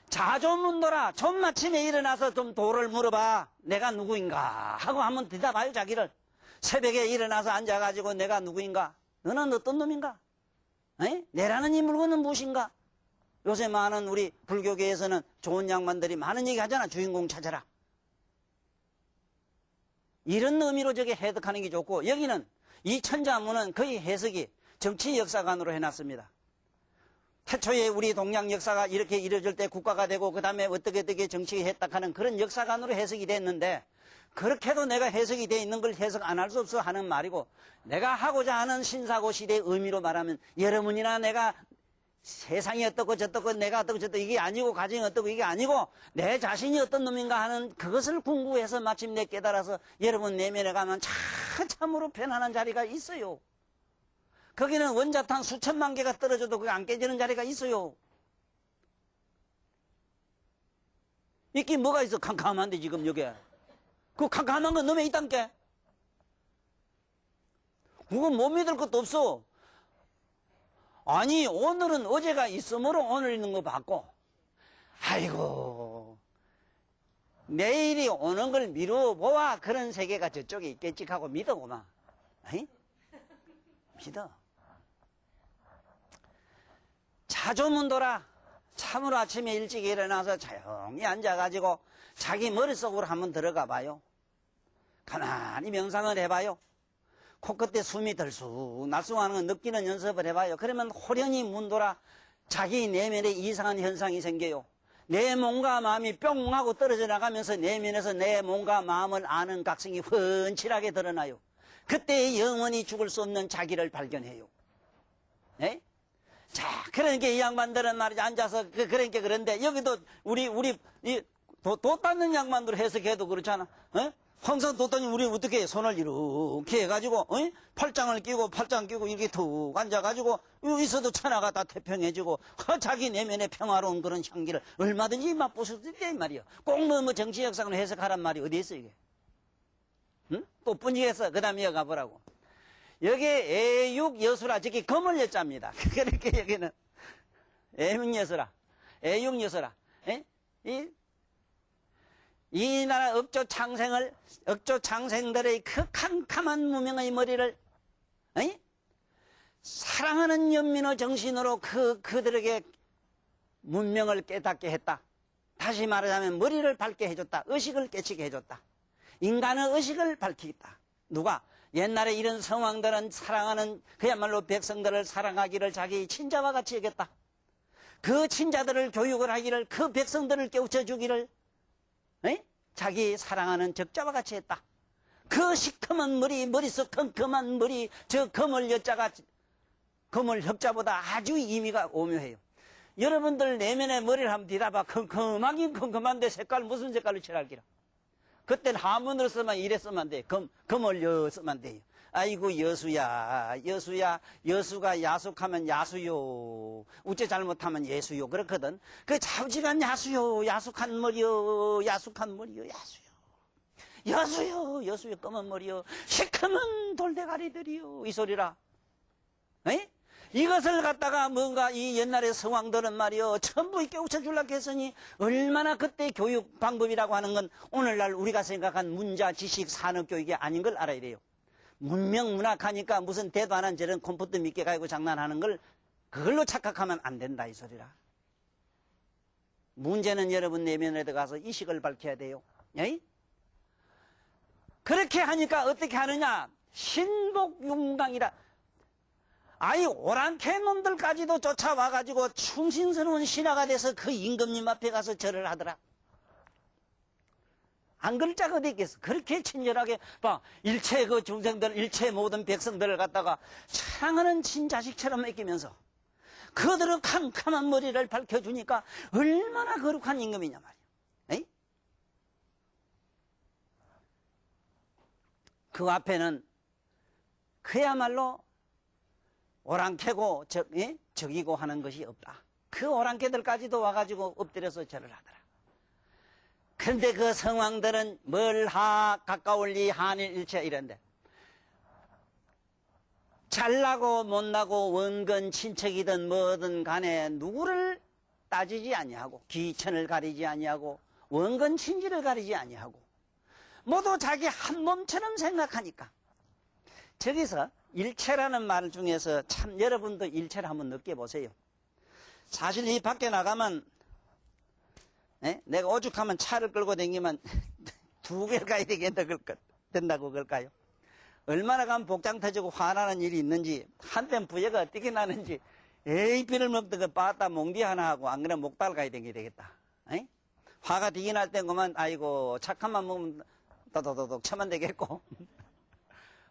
자조문도라. 좀 아침에 일어나서 좀 도를 물어봐. 내가 누구인가 하고 한번 대답해요. 자기를. 새벽에 일어나서 앉아가지고 내가 누구인가? 너는 어떤 놈인가? 에? 내라는 이 물건은 무엇인가? 요새 많은 우리 불교계에서는 좋은 양반들이 많은 얘기 하잖아. 주인공 찾아라. 이런 의미로 저게 해석하는 게 좋고 여기는 이 천자문은 거의 해석이 정치 역사관으로 해놨습니다. 태초에 우리 동양 역사가 이렇게 이루어질 때 국가가 되고 그 다음에 어떻게 정치했다 하는 그런 역사관으로 해석이 됐는데 그렇게도 내가 해석이 되어 있는 걸 해석 안 할 수 없어 하는 말이고 내가 하고자 하는 신사고 시대의 의미로 말하면 여러분이나 내가 세상이 어떻고 저떻고 내가 어떻고 저떻고 이게 아니고 가정이 어떻고 이게 아니고 내 자신이 어떤 놈인가 하는 그것을 궁구해서 마침내 깨달아서 여러분 내면에 가면 참으로 편안한 자리가 있어요. 거기는 원자탄 수천만 개가 떨어져도 그게 안 깨지는 자리가 있어요. 있긴 뭐가 있어. 캄캄한데 지금 여기. 그 캄캄한 건 너무 있단께. 그건 못 믿을 것도 없어. 아니 오늘은 어제가 있으므로 오늘 있는 거 봤고 아이고 내일이 오는 걸 미루어 보아 그런 세계가 저쪽에 있겠지 하고 믿어고만. 에이? 믿어. 자조문도라. 참으로 아침에 일찍 일어나서 조용히 앉아가지고 자기 머릿속으로 한번 들어가 봐요. 가만히 명상을 해봐요. 코끝에 숨이 들쑥날쑥하는 걸 느끼는 연습을 해봐요. 그러면 호련히 문도라. 자기 내면에 이상한 현상이 생겨요. 내 몸과 마음이 뿅 하고 떨어져 나가면서 내면에서 내 몸과 마음을 아는 각성이 훤칠하게 드러나요. 그때 영원히 죽을 수 없는 자기를 발견해요. 예? 자, 그러니까 이 양반들은 말이죠. 앉아서, 그러니까 그런데, 여기도, 돛 닦는 양반들 해석해도 그렇잖아. 어? 항상 뒀더니 우리 어떻게 손을 이렇게 해가지고, 어? 팔짱을 끼고, 팔짱 끼고, 이렇게 툭 앉아가지고, 있어도 천하가 다 태평해지고, 자기 내면의 평화로운 그런 향기를 얼마든지 맛보실 수 있다, 이 말이야. 꼭 뭐 정치 역사를 해석하란 말이 어디 있어, 이게? 응? 또 뿐이겠어. 그 다음에 이어가 보라고. 여기에 애육여수라, 저기 검을 여자입니다. 그러니까 여기는 애육여수라, 애육여수라. 이 나라 업조 창생들의 그 캄캄한 무명의 머리를, 사랑하는 연민의 정신으로 그들에게 문명을 깨닫게 했다. 다시 말하자면 머리를 밝게 해줬다. 의식을 깨치게 해줬다. 인간의 의식을 밝히겠다. 누가? 옛날에 이런 성왕들은 사랑하는 그야말로 백성들을 사랑하기를 자기 친자와 같이 여겼다. 그 친자들을 교육을 하기를, 그 백성들을 깨우쳐 주기를 자기 사랑하는 적자와 같이 했다. 그 시커먼 머리, 머릿속 컴컴한 머리, 저 검을 여자가 검을 혁자보다 아주 의미가 오묘해요. 여러분들 내면의 머리를 한번 뒤다봐. 컴컴하긴 컴컴한데 색깔 무슨 색깔로 칠할기라. 그땐 한문으로 쓰면 이래 쓰면 안 돼. 검을 여 쓰면 안 돼요. 아이고 여수야, 여수야, 여수가 야속하면 야수요. 우째 잘못하면 예수요. 그렇거든. 그 자우지간 야수요, 야속한 머리요, 야속한 머리요, 야수요. 여수요, 여수요, 검은 머리요, 시커먼 돌대가리들이요. 이 소리라. 에? 이것을 갖다가 뭔가 이 옛날의 성왕들은 말이요, 전부 깨우쳐 주려고 했으니 얼마나 그때 교육 방법이라고 하는 건 오늘날 우리가 생각한 문자, 지식, 산업 교육이 아닌 걸 알아야 돼요. 문명, 문학하니까 무슨 대도 안 한 저런 컴퓨터 믿게 가지고 장난하는 걸 그걸로 착각하면 안 된다 이 소리라. 문제는 여러분 내면에 들어가서 의식을 밝혀야 돼요. 예? 그렇게 하니까 어떻게 하느냐? 신복융강이라. 아니 오랑캐 놈들까지도 쫓아와가지고 충신스러운 신하가 돼서 그 임금님 앞에 가서 절을 하더라. 안 그럴 자가 어디 있겠어. 그렇게 친절하게 봐. 일체 그 중생들, 일체 모든 백성들을 갖다가 사랑하는 친자식처럼 맡기면서 그들의 캄캄한 머리를 밝혀주니까 얼마나 거룩한 임금이냐 말이야. 에이? 그 앞에는 그야말로 오랑캐고 적이고 하는 것이 없다. 그 오랑캐들까지도 와가지고 엎드려서 절을 하더라. 그런데 그 성왕들은 멀하 가까울리 한일 일체 이런데 잘나고 못나고 원근 친척이든 뭐든 간에 누구를 따지지 아니하고 귀천을 가리지 아니하고 원근 친지를 가리지 아니하고 모두 자기 한 몸처럼 생각하니까 저기서 일체라는 말 중에서 참 여러분도 일체를 한번 느껴보세요. 사실 이 밖에 나가면 내가 오죽하면 차를 끌고 다니면 두 개를 가야 된다고 그럴까요? 얼마나 가면 복장 터지고 화나는 일이 있는지 한편 부여가 어떻게 나는지 에이 비를 먹다가 빠따 몽디 하나 하고 안 그러면 목발 가야 되겠다. 화가 되긴 할 땐구만 아이고 착한만 먹으면 도도도독 쳐만 되겠고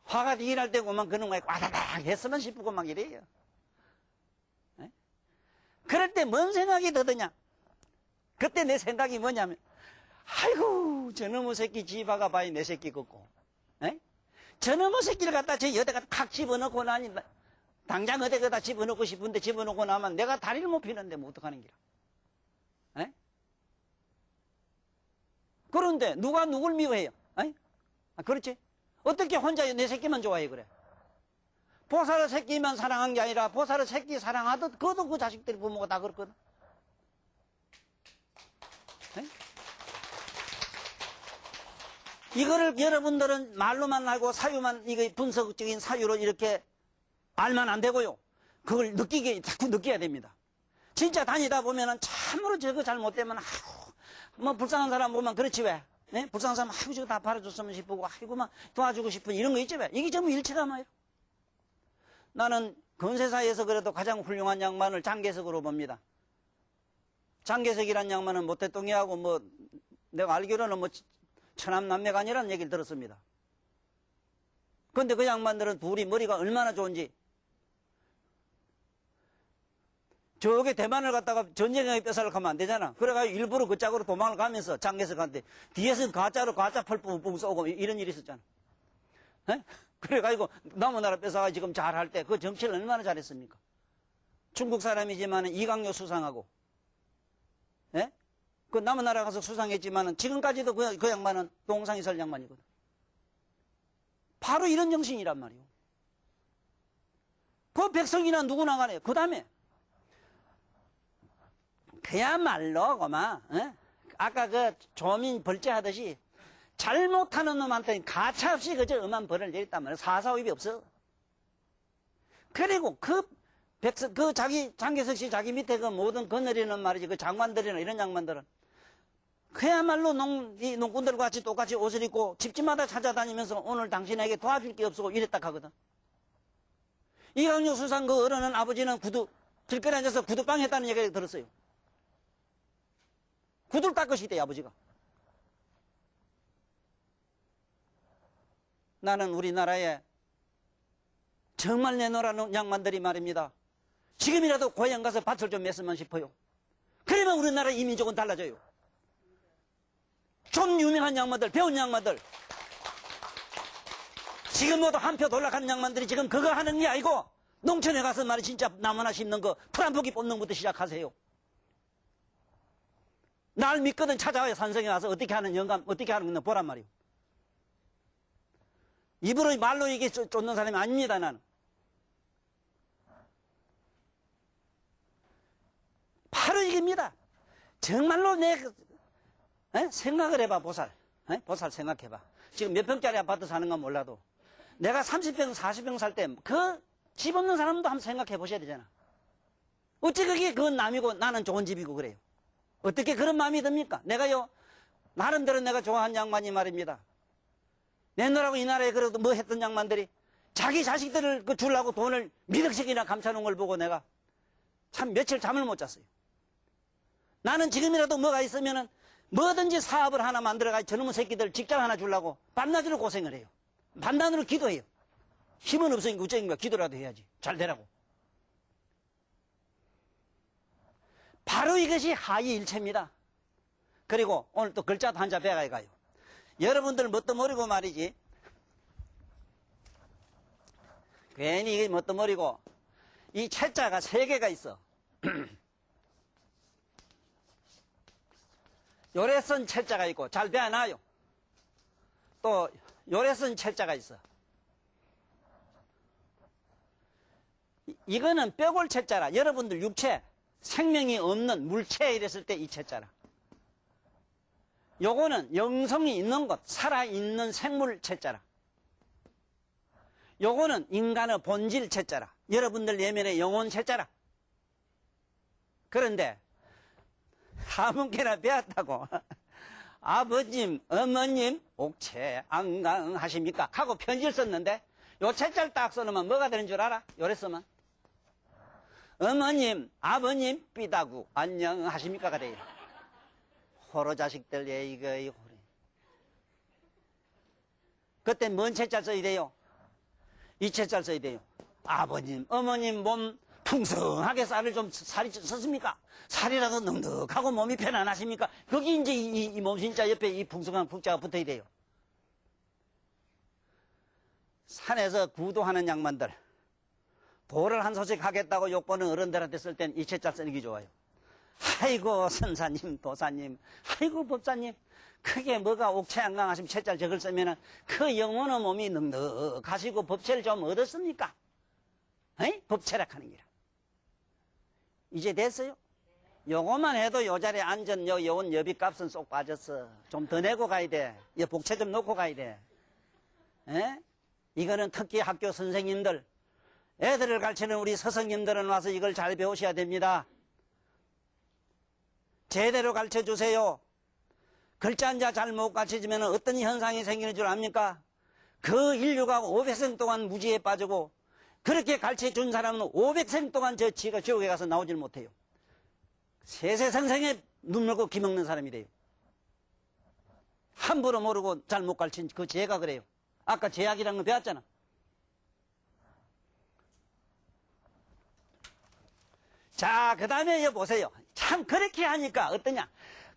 화가 되긴 할 때구만 그놈 막 와다닥 했으면 싶고 막 이래요. 그럴 때 뭔 생각이 드느냐? 그때 내 생각이 뭐냐면 아이고 저놈의 새끼 집아가 봐야 내 새끼 같고 저놈의 새끼를 갖다 저 여대가 탁 집어넣고 나니 당장 어디에다 집어넣고 싶은데 집어넣고 나면 내가 다리를 못 피는데 뭐 어떡하는 기라. 그런데 누가 누굴 미워해요? 그렇지? 어떻게 혼자 내 새끼만 좋아해 그래? 보살의 새끼만 사랑한 게 아니라 보살의 새끼 사랑하듯 그도 그 자식들이 부모가 다 그렇거든. 이거를 여러분들은 말로만 알고 사유만 이거 분석적인 사유로 이렇게 알면 안 되고요. 그걸 자꾸 느껴야 됩니다. 진짜 다니다 보면은 참으로 저거 잘못되면 아이고 뭐 불쌍한 사람 보면 그렇지 왜? 불쌍한 사람 아이고 저거 다 팔아줬으면 싶고 아이고 막 도와주고 싶은 이런 거 있지 왜? 이게 전부 일체가 말이야. 나는 건세사에서 그래도 가장 훌륭한 양반을 장계석으로 봅니다. 장계석이란 양반은 모태똥이하고 뭐 내가 알기로는 뭐 천암남매가 아니라는 얘기를 들었습니다. 근데 그 양반들은 둘이 머리가 얼마나 좋은지. 저게 대만을 갔다가 전쟁에 뺏어를 가면 안 되잖아. 그래가지고 일부러 그 짝으로 도망을 가면서 장에서 갔는데 뒤에서 가짜로 가짜 펄 뿜뿜 쏘고 이런 일이 있었잖아. 에? 그래가지고 남의 나라 뺏어가 지금 잘할 때 그 정치를 얼마나 잘했습니까? 중국 사람이지만 이강요 수상하고, 예? 그 남의 나라 가서 수상했지만 지금까지도 그 양반은 동상이 설 양반이거든. 바로 이런 정신이란 말이오. 그 백성이나 누구나 간에. 그 다음에 그야말로 그만 아까 그 조민 벌죄하듯이 잘못하는 놈한테 가차없이 그저 엄한 벌을 내렸단 말이야. 사사오입이 없어. 그리고 그 자기 장개석 씨 자기 밑에 그 모든 거느리는 말이지 그 장관들이나 이런 양반들은 그야말로 이 농꾼들과 같이 똑같이 옷을 입고 집집마다 찾아다니면서 오늘 당신에게 도와줄 게 없고 이랬다 하거든. 이강요 수상 그 어른은 아버지는 길거리에 앉아서 구두빵 했다는 얘기를 들었어요. 구두를 닦으시대 아버지가. 나는 우리나라에 정말 내놓으라는 양반들이 말입니다. 지금이라도 고향 가서 밭을 좀 맸으면 싶어요. 그러면 우리나라 이민족은 달라져요. 좀 유명한 양반들, 배운 양반들, 지금 모두 한 표 돌락한 양반들이 지금 그거 하는 게 아니고 농촌에 가서 말이 진짜 나무 하나 심는 거 풀한포기 뽑는 것부터 시작하세요. 날 믿거든 찾아와요. 산성에 와서 어떻게 하는 영감, 어떻게 하는 건 보란 말이에요. 입으로 말로 이게 쫓는 사람이 아닙니다. 나는. 바로 이겁니다. 정말로 생각을 해봐. 보살. 보살 생각해봐. 지금 몇 평짜리 아파트 사는 건 몰라도 내가 30평 40평 살 때 그 집 없는 사람도 한번 생각해 보셔야 되잖아. 어찌 그건 남이고 나는 좋은 집이고 그래요. 어떻게 그런 마음이 듭니까? 내가요 나름대로 내가 좋아하는 양반이 말입니다. 내놓으라고 이 나라에 그래도 뭐 했던 양반들이 자기 자식들을 주려고 돈을 미륵씩이나 감춰놓은 걸 보고 내가 참 며칠 잠을 못 잤어요. 나는 지금이라도 뭐가 있으면은 뭐든지 사업을 하나 만들어가지고 저놈의 새끼들 직장 하나 주려고 밤낮으로 고생을 해요. 밤낮으로 기도해요. 힘은 없으니까 어쩌니까 기도라도 해야지. 잘 되라고. 바로 이것이 하이일체입니다. 그리고 오늘 또 글자도 한자 배워야 가요. 여러분들 뭣도 모르고 말이지. 괜히 이게 뭣도 모르고 이 채자가 3개가 있어. 요래선 채자가 있고 잘 배워놔요. 또 요래선 채자가 있어. 이거는 뼈골 채자라. 여러분들 육체 생명이 없는 물체 이랬을 때 이 채자라. 요거는 영성이 있는 것, 살아있는 생물 채자라. 요거는 인간의 본질 채자라. 여러분들 예면의 영혼 채자라. 그런데 아무개나 배웠다고 아버님, 어머님, 옥체, 안강하십니까? 하고 편지를 썼는데 요 채자를 딱 써놓으면 뭐가 되는 줄 알아? 요랬으면 어머님, 아버님, 삐다구, 안녕하십니까가 돼요. 호로 자식들, 이거. 그때 뭔 채자 써야 돼요? 이 채자 써야 돼요. 아버님, 어머님 몸 풍성하게 살이 썼습니까? 살이라도 넉넉하고 몸이 편안하십니까? 거기 이제 이 몸신자 옆에 이 풍성한 풍자가 붙어야 돼요. 산에서 구도하는 양반들, 도를 한 소식 하겠다고 욕보는 어른들한테 쓸 땐 이 채자 쓰는 게 좋아요. 아이고 선사님, 도사님, 아이고 법사님, 그게 뭐가 옥체 안강하시면 채자를 적을 쓰면은 그 영혼의 몸이 넉넉하시고 법체를 좀 얻었습니까? 에이? 법체락하는 기라. 이제 됐어요? 요것만 해도 요 자리에 앉은 요 여운 여비값은 쏙 빠졌어. 좀 더 내고 가야 돼. 이 복채 좀 놓고 가야 돼. 에? 이거는 특히 학교 선생님들, 애들을 가르치는 우리 스승님들은 와서 이걸 잘 배우셔야 됩니다. 제대로 가르쳐 주세요. 글자 한자 잘 못 가르쳐주면 어떤 현상이 생기는 줄 압니까? 그 인류가 500생 동안 무지에 빠지고 그렇게 가르쳐 준 사람은 500생 동안 저 지가 지옥에 가서 나오질 못해요. 세세성생에 눈 멀고 기 먹는 사람이 돼요. 함부로 모르고 잘 못 가르친 그 죄가 그래요. 아까 죄악이라는 거 배웠잖아. 자, 그 다음에 여기 보세요. 참 그렇게 하니까 어떠냐.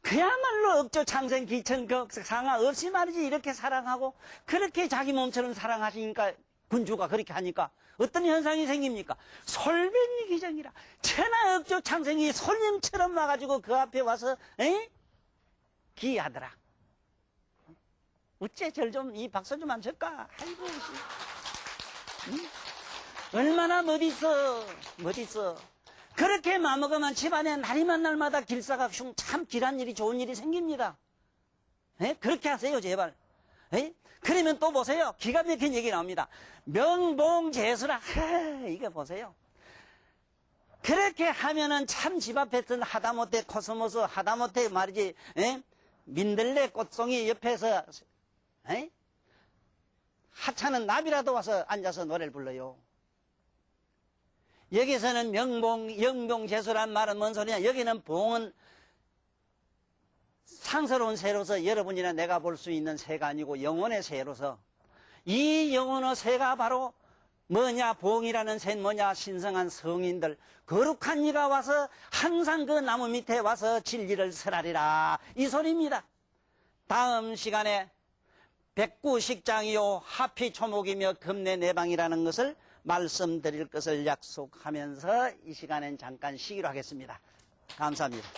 그야말로 억조 창생 기천 상하 없이 말이지 이렇게 사랑하고 그렇게 자기 몸처럼 사랑하시니까 군주가 그렇게 하니까 어떤 현상이 생깁니까? 솔변이 기정이라. 천하 억조 창생이 손님처럼 와가지고 그 앞에 와서 기하더라. 어째 절 좀 이 박수 좀 안 칠까? 아이고 응? 얼마나 멋있어. 그렇게 마음먹으면 집안에 날이만 날마다 길사가 참 길한 일이 좋은 일이 생깁니다. 그렇게 하세요 제발. 그러면 또 보세요. 기가 막힌 얘기 나옵니다. 명봉재수라. 이거 보세요. 그렇게 하면은 참 집 앞에 있던 하다못해 코스모스 하다못해 말이지 민들레 꽃송이 옆에서 하찮은 나비라도 와서 앉아서 노래를 불러요. 여기서는 영봉재수란 말은 뭔 소리냐. 여기는 봉은 상스러운 새로서 여러분이나 내가 볼 수 있는 새가 아니고 영혼의 새로서 이 영혼의 새가 바로 뭐냐. 봉이라는 새는 뭐냐. 신성한 성인들 거룩한 이가 와서 항상 그 나무 밑에 와서 진리를 설하리라 이 소리입니다. 다음 시간에 백구식장이요 하피초목이며 금내내방이라는 것을 말씀드릴 것을 약속하면서 이 시간엔 잠깐 쉬기로 하겠습니다. 감사합니다.